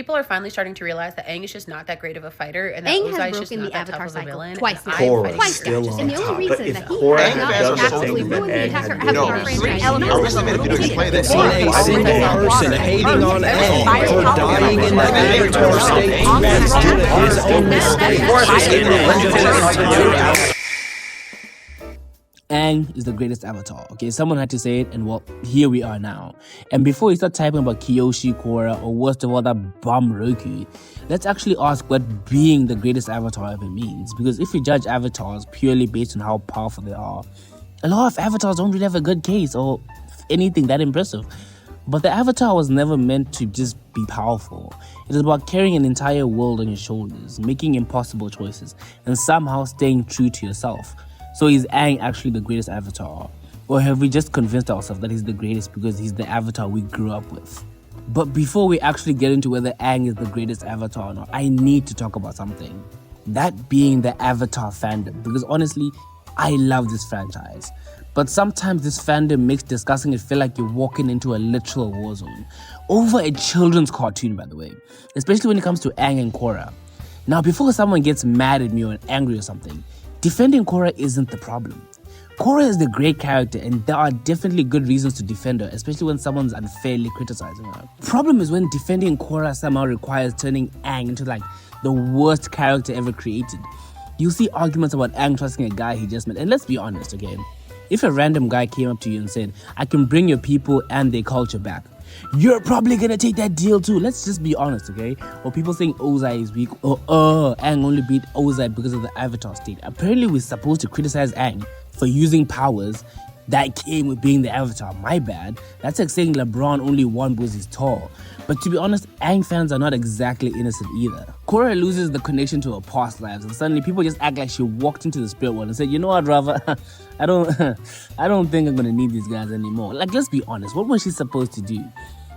people are finally starting to realize that Aang is just not that great of a fighter, and that Aang Ozai has is just broken not the that tough Avatar of a cycle villain. twice now. Korra Twice still now. on And the only top. But reason if that he Korra has had not done the absolutely thing that ruined the Aang entire had Avatar done, franchise I wish I made a video to explain that. Seen a single person hating on Aang for dying in the Avatar state due to his own mistakes. Aang is the greatest Avatar. Okay, someone had to say it, and well, here we are now. And before you start typing about Kyoshi, Korra, or worst of all, that bum Roku, let's actually ask what being the greatest Avatar ever means. Because if you judge avatars purely based on how powerful they are, a lot of avatars don't really have a good case or anything that impressive. But the Avatar was never meant to just be powerful. It is about carrying an entire world on your shoulders, making impossible choices, and somehow staying true to yourself. So is Aang actually the greatest Avatar? Or have we just convinced ourselves that he's the greatest because he's the Avatar we grew up with? But before we actually get into whether Aang is the greatest Avatar or not, I need to talk about something. That being the Avatar fandom. Because honestly, I love this franchise. But sometimes this fandom makes discussing it feel like you're walking into a literal war zone. Over a children's cartoon, by the way. Especially when it comes to Aang and Korra. Now, before someone gets mad at me or angry or something, defending Korra isn't the problem. Korra is the great character, and there are definitely good reasons to defend her, especially when someone's unfairly criticizing her. Problem is when defending Korra somehow requires turning Aang into like the worst character ever created. You'll see arguments about Aang trusting a guy he just met, and let's be honest, okay? If a random guy came up to you and said, I can bring your people and their culture back, you're probably gonna take that deal too. Let's just be honest, okay? Or people saying Ozai is weak, or Aang only beat Ozai because of the Avatar state. Apparently we're supposed to criticize Aang for using powers that came with being the Avatar. My bad. That's like saying LeBron only won because he's tall. But to be honest, Aang fans are not exactly innocent either. Korra loses the connection to her past lives, and suddenly people just act like she walked into the spirit world and said, you know what, Rava, I don't think I'm gonna need these guys anymore. Like, let's be honest, what was she supposed to do?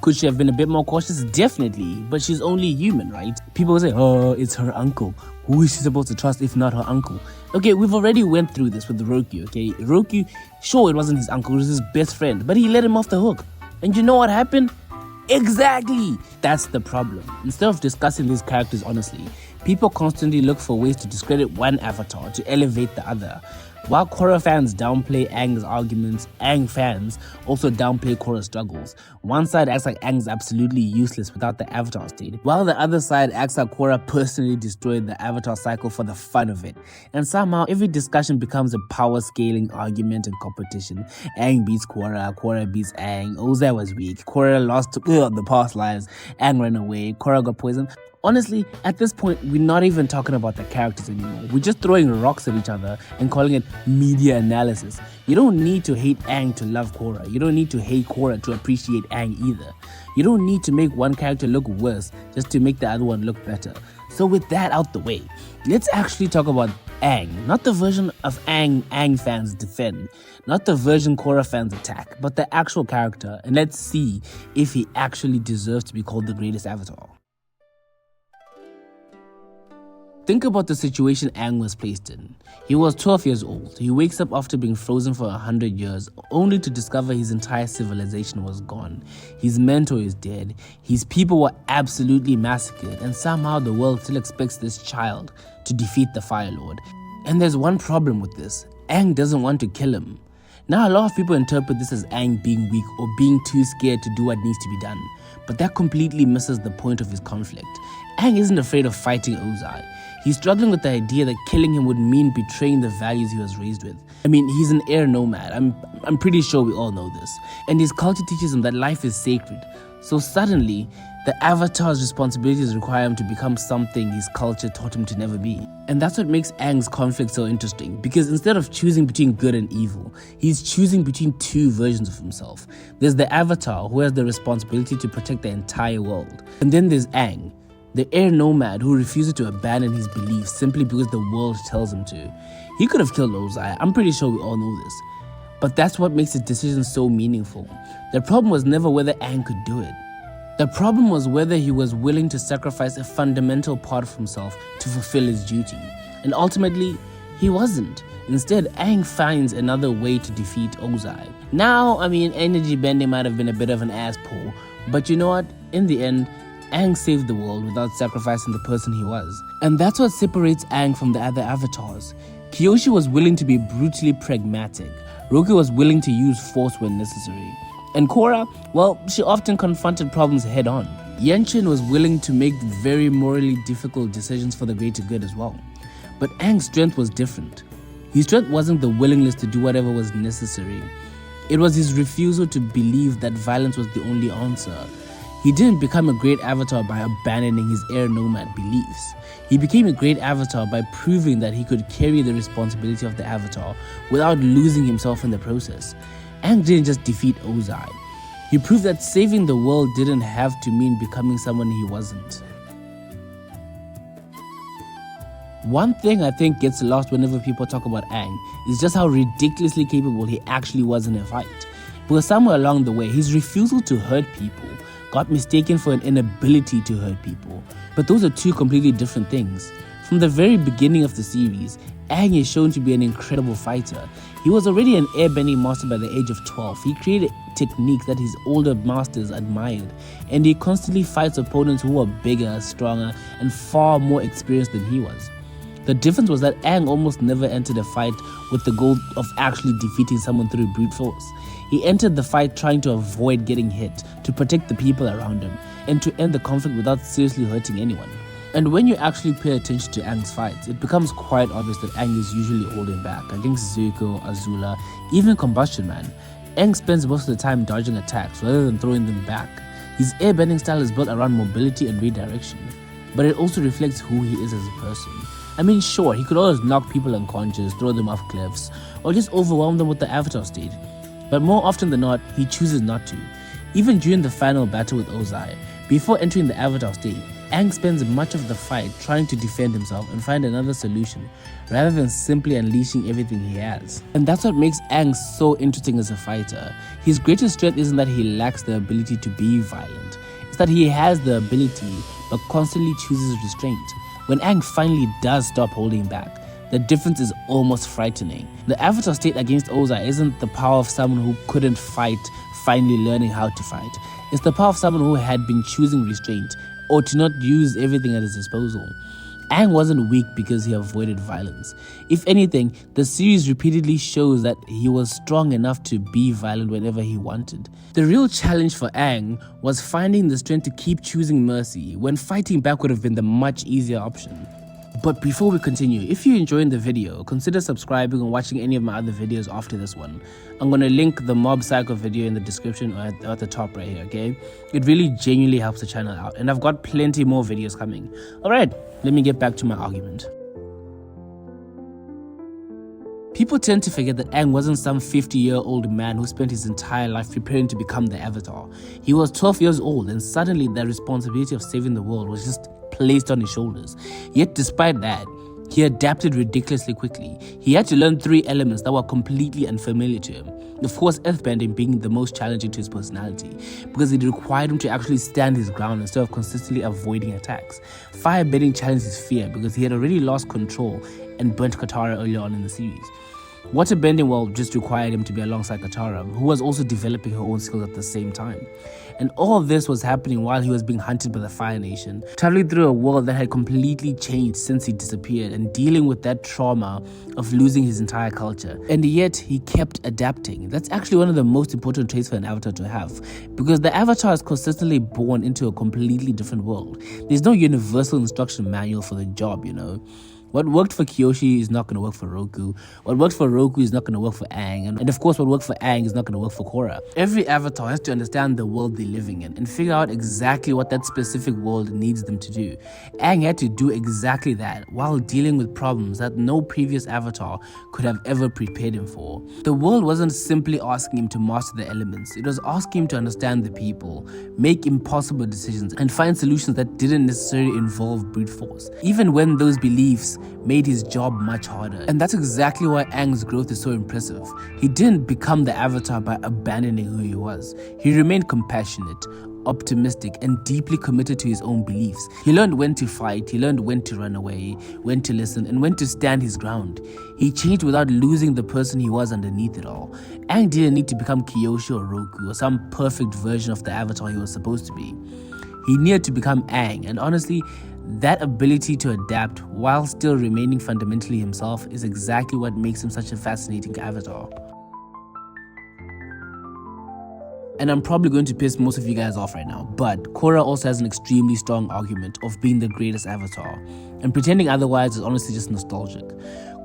Could she have been a bit more cautious? Definitely, but she's only human, right? People say, oh, it's her uncle. Who is she supposed to trust if not her uncle? Okay, we've already went through this with Roku, okay? Roku, sure, it wasn't his uncle, it was his best friend, but he let him off the hook. And you know what happened? Exactly! That's the problem. Instead of discussing these characters honestly, people constantly look for ways to discredit one avatar to elevate the other. While Korra fans downplay Aang's arguments, Aang fans also downplay Korra's struggles. One side acts like Aang's absolutely useless without the Avatar state, while the other side acts like Korra personally destroyed the Avatar cycle for the fun of it. And somehow, every discussion becomes a power scaling argument and competition. Aang beats Korra, Korra beats Aang, Ozai was weak, Korra lost to the past lives, Aang ran away, Korra got poisoned. Honestly, at this point, we're not even talking about the characters anymore. We're just throwing rocks at each other and calling it media analysis. You don't need to hate Aang to love Korra. You don't need to hate Korra to appreciate Aang either. You don't need to make one character look worse just to make the other one look better. So with that out the way, let's actually talk about Aang. Not the version of Aang fans defend. Not the version Korra fans attack, but the actual character. And let's see if he actually deserves to be called the greatest Avatar. Think about the situation Aang was placed in. He was 12 years old. He wakes up after being frozen for 100 years, only to discover his entire civilization was gone. His mentor is dead. His people were absolutely massacred, and somehow the world still expects this child to defeat the Fire Lord. And there's one problem with this. Aang doesn't want to kill him. Now, a lot of people interpret this as Aang being weak or being too scared to do what needs to be done. But that completely misses the point of his conflict. Aang isn't afraid of fighting Ozai. He's struggling with the idea that killing him would mean betraying the values he was raised with. I mean, he's an air nomad. I'm pretty sure we all know this. And his culture teaches him that life is sacred. So suddenly, the Avatar's responsibilities require him to become something his culture taught him to never be. And that's what makes Aang's conflict so interesting, because instead of choosing between good and evil, he's choosing between two versions of himself. There's the Avatar, who has the responsibility to protect the entire world. And then there's Aang, the air nomad who refuses to abandon his beliefs simply because the world tells him to. He could have killed Ozai, I'm pretty sure we all know this. But that's what makes his decision so meaningful. The problem was never whether Aang could do it. The problem was whether he was willing to sacrifice a fundamental part of himself to fulfill his duty. And ultimately, he wasn't. Instead, Aang finds another way to defeat Ozai. Now, energy bending might have been a bit of an ass pull, but you know what? In the end, Aang saved the world without sacrificing the person he was. And that's what separates Aang from the other avatars. Kyoshi was willing to be brutally pragmatic. Roku was willing to use force when necessary. And Korra, well, she often confronted problems head on. Yanchen was willing to make very morally difficult decisions for the greater good as well. But Aang's strength was different. His strength wasn't the willingness to do whatever was necessary. It was his refusal to believe that violence was the only answer. He didn't become a great avatar by abandoning his air nomad beliefs. He became a great avatar by proving that he could carry the responsibility of the avatar without losing himself in the process. Aang didn't just defeat Ozai. He proved that saving the world didn't have to mean becoming someone he wasn't. One thing I think gets lost whenever people talk about Aang is just how ridiculously capable he actually was in a fight. Because somewhere along the way, his refusal to hurt people got mistaken for an inability to hurt people. But those are two completely different things. From the very beginning of the series, Aang is shown to be an incredible fighter. He was already an airbending master by the age of 12. He created techniques that his older masters admired, and he constantly fights opponents who are bigger, stronger, and far more experienced than he was. The difference was that Aang almost never entered a fight with the goal of actually defeating someone through brute force. He entered the fight trying to avoid getting hit, to protect the people around him, and to end the conflict without seriously hurting anyone. And when you actually pay attention to Aang's fights, it becomes quite obvious that Aang is usually holding back against Zuko, Azula, even Combustion Man. Aang spends most of the time dodging attacks rather than throwing them back. His airbending style is built around mobility and redirection, but it also reflects who he is as a person. I mean, sure, he could always knock people unconscious, throw them off cliffs, or just overwhelm them with the avatar state. But more often than not, he chooses not to. Even during the final battle with Ozai, before entering the avatar state, Aang spends much of the fight trying to defend himself and find another solution, rather than simply unleashing everything he has. And that's what makes Aang so interesting as a fighter. His greatest strength isn't that he lacks the ability to be violent, it's that he has the ability, but constantly chooses restraint. When Aang finally does stop holding back, the difference is almost frightening. The avatar state against Ozai isn't the power of someone who couldn't fight finally learning how to fight. It's the power of someone who had been choosing restraint, or to not use everything at his disposal. Aang wasn't weak because he avoided violence. If anything, the series repeatedly shows that he was strong enough to be violent whenever he wanted. The real challenge for Aang was finding the strength to keep choosing mercy when fighting back would have been the much easier option. But before we continue, if you're enjoying the video, consider subscribing and watching any of my other videos after this one. I'm going to link the Mob Psycho video in the description or at the top right here, okay? It really genuinely helps the channel out, and I've got plenty more videos coming. Alright, let me get back to my argument. People tend to forget that Aang wasn't some 50-year-old man who spent his entire life preparing to become the Avatar. He was 12 years old, and suddenly the responsibility of saving the world was just placed on his shoulders. Yet despite that, he adapted ridiculously quickly. He had to learn 3 elements that were completely unfamiliar to him. Of course, earthbending being the most challenging to his personality, because it required him to actually stand his ground instead of constantly avoiding attacks. Firebending challenged his fear because he had already lost control and burnt Katara earlier on in the series. Waterbending, well, just required him to be alongside Katara, who was also developing her own skills at the same time. And all of this was happening while he was being hunted by the Fire Nation, traveling through a world that had completely changed since he disappeared and dealing with that trauma of losing his entire culture. And yet, he kept adapting. That's actually one of the most important traits for an avatar to have, because the avatar is consistently born into a completely different world. There's no universal instruction manual for the job, you know. What worked for Kyoshi is not going to work for Roku. What worked for Roku is not going to work for Aang. And of course, what worked for Aang is not going to work for Korra. Every avatar has to understand the world they're living in and figure out exactly what that specific world needs them to do. Aang had to do exactly that while dealing with problems that no previous avatar could have ever prepared him for. The world wasn't simply asking him to master the elements. It was asking him to understand the people, make impossible decisions, and find solutions that didn't necessarily involve brute force, even when those beliefs made his job much harder. And that's exactly why Aang's growth is so impressive. He didn't become the avatar by abandoning who he was. He remained compassionate, optimistic, and deeply committed to his own beliefs. He learned when to fight, he learned when to run away, when to listen, and when to stand his ground. He changed without losing the person he was underneath it all. Aang didn't need to become Kyoshi or Roku or some perfect version of the avatar he was supposed to be. He needed to become Aang, and honestly, that ability to adapt while still remaining fundamentally himself is exactly what makes him such a fascinating avatar. And I'm probably going to piss most of you guys off right now, but Korra also has an extremely strong argument of being the greatest avatar, and pretending otherwise is honestly just nostalgic.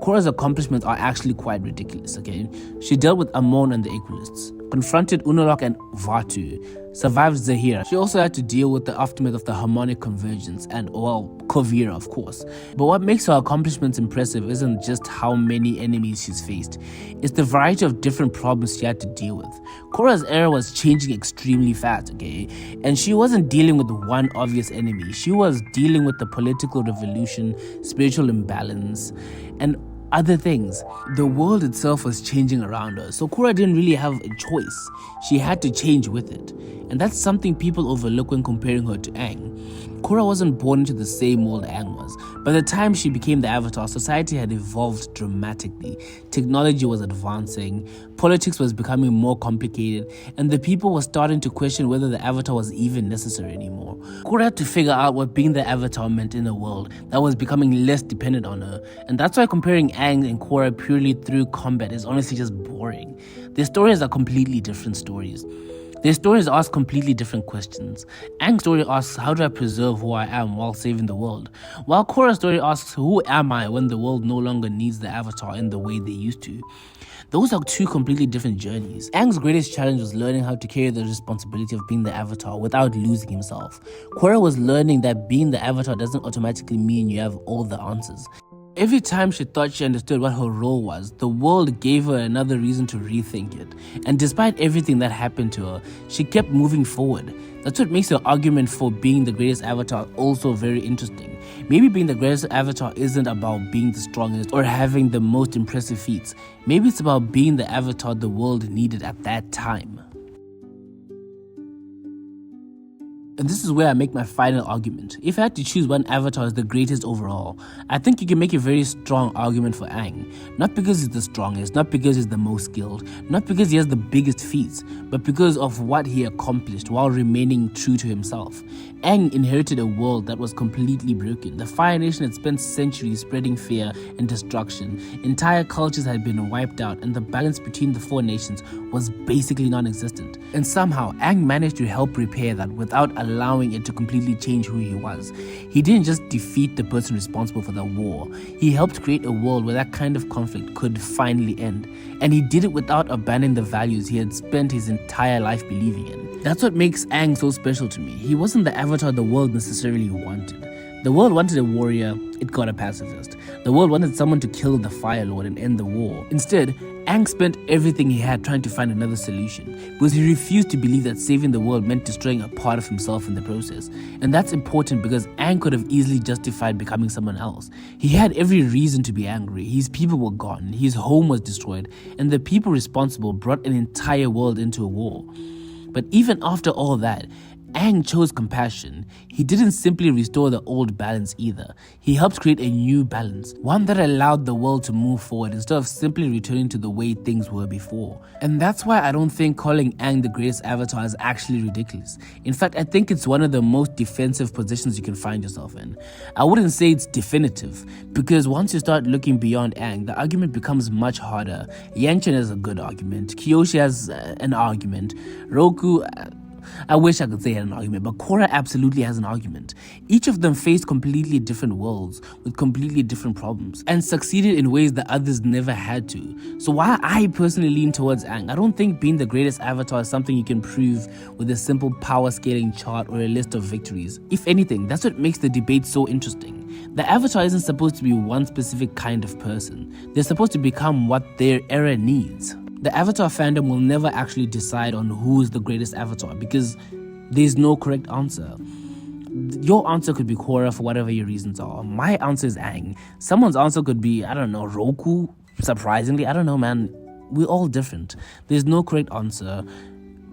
Korra's accomplishments are actually quite ridiculous, okay? She dealt with Amon and the Equalists, confronted Unalaq and Vatu, survived Zahira. She also had to deal with the aftermath of the harmonic convergence and, well, Kuvira, of course. But what makes her accomplishments impressive isn't just how many enemies she's faced, it's the variety of different problems she had to deal with. Korra's era was changing extremely fast, okay? And she wasn't dealing with one obvious enemy. She was dealing with the political revolution, spiritual imbalance, and other things. The world itself was changing around her, so Korra didn't really have a choice. She had to change with it. And that's something people overlook when comparing her to Aang. Korra wasn't born into the same world Aang was. By the time she became the Avatar, society had evolved dramatically. Technology was advancing, politics was becoming more complicated, and the people were starting to question whether the Avatar was even necessary anymore. Korra had to figure out what being the Avatar meant in a world that was becoming less dependent on her. And that's why comparing Aang and Korra purely through combat is honestly just boring. Their stories are completely different stories. Their stories ask completely different questions. Aang's story asks, how do I preserve who I am while saving the world? While Korra's story asks, who am I when the world no longer needs the Avatar in the way they used to? Those are two completely different journeys. Aang's greatest challenge was learning how to carry the responsibility of being the Avatar without losing himself. Korra was learning that being the Avatar doesn't automatically mean you have all the answers. Every time she thought she understood what her role was, the world gave her another reason to rethink it. And despite everything that happened to her, she kept moving forward. That's what makes her argument for being the greatest avatar also very interesting. Maybe being the greatest avatar isn't about being the strongest or having the most impressive feats. Maybe it's about being the avatar the world needed at that time. And this is where I make my final argument. If I had to choose one avatar as the greatest overall, I think you can make a very strong argument for Aang. Not because he's the strongest, not because he's the most skilled, not because he has the biggest feats, but because of what he accomplished while remaining true to himself. Aang inherited a world that was completely broken. The Fire Nation had spent centuries spreading fear and destruction. Entire cultures had been wiped out, and the balance between the four nations was basically non-existent. And somehow, Aang managed to help repair that without allowing it to completely change who he was. He didn't just defeat the person responsible for the war. He helped create a world where that kind of conflict could finally end. And he did it without abandoning the values he had spent his entire life believing in. That's what makes Aang so special to me. He wasn't the avatar the world necessarily wanted. The world wanted a warrior, it got a pacifist. The world wanted someone to kill the Fire Lord and end the war. Instead, Aang spent everything he had trying to find another solution, because he refused to believe that saving the world meant destroying a part of himself in the process. And that's important because Aang could have easily justified becoming someone else. He had every reason to be angry. His people were gone, his home was destroyed, and the people responsible brought an entire world into a war. But even after all that, Aang chose compassion. He didn't simply restore the old balance either. He helped create a new balance, one that allowed the world to move forward instead of simply returning to the way things were before. And that's why I don't think calling Aang the greatest avatar is actually ridiculous. In fact, I think it's one of the most defensive positions you can find yourself in. I wouldn't say it's definitive, because once you start looking beyond Aang, the argument becomes much harder. Yanchen has a good argument. Kyoshi has an argument. Roku... I wish I could say he had an argument, but Korra absolutely has an argument. Each of them faced completely different worlds with completely different problems and succeeded in ways that others never had to. So while I personally lean towards Aang, I don't think being the greatest avatar is something you can prove with a simple power scaling chart or a list of victories. If anything, that's what makes the debate so interesting. The avatar isn't supposed to be one specific kind of person. They're supposed to become what their era needs. The Avatar fandom will never actually decide on who is the greatest Avatar because there's no correct answer. Your answer could be Korra for whatever your reasons are. My answer is Aang. Someone's answer could be, I don't know, Roku. Surprisingly, I don't know, man. We're all different. There's no correct answer.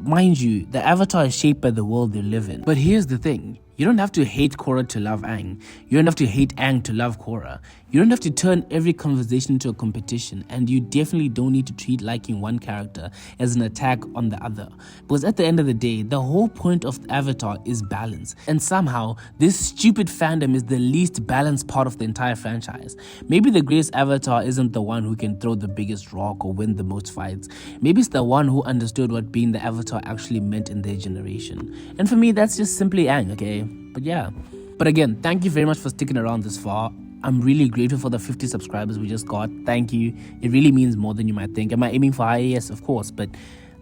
Mind you, the Avatar is shaped by the world they live in. But here's the thing. You don't have to hate Korra to love Aang. You don't have to hate Aang to love Korra. You don't have to turn every conversation into a competition, and you definitely don't need to treat liking one character as an attack on the other. Because at the end of the day, the whole point of Avatar is balance. And somehow, this stupid fandom is the least balanced part of the entire franchise. Maybe the greatest Avatar isn't the one who can throw the biggest rock or win the most fights. Maybe it's the one who understood what being the Avatar actually meant in their generation. And for me, that's just simply Aang, okay? But yeah. But again, thank you very much for sticking around this far. I'm really grateful for the 50 subscribers we just got. Thank you. It really means more than you might think. Am I aiming for higher? Yes, of course. But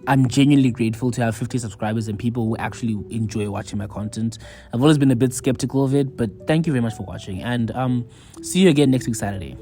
I'm genuinely grateful to have 50 subscribers and people who actually enjoy watching my content. I've always been a bit skeptical of it, but thank you very much for watching. And see you again next week, Saturday.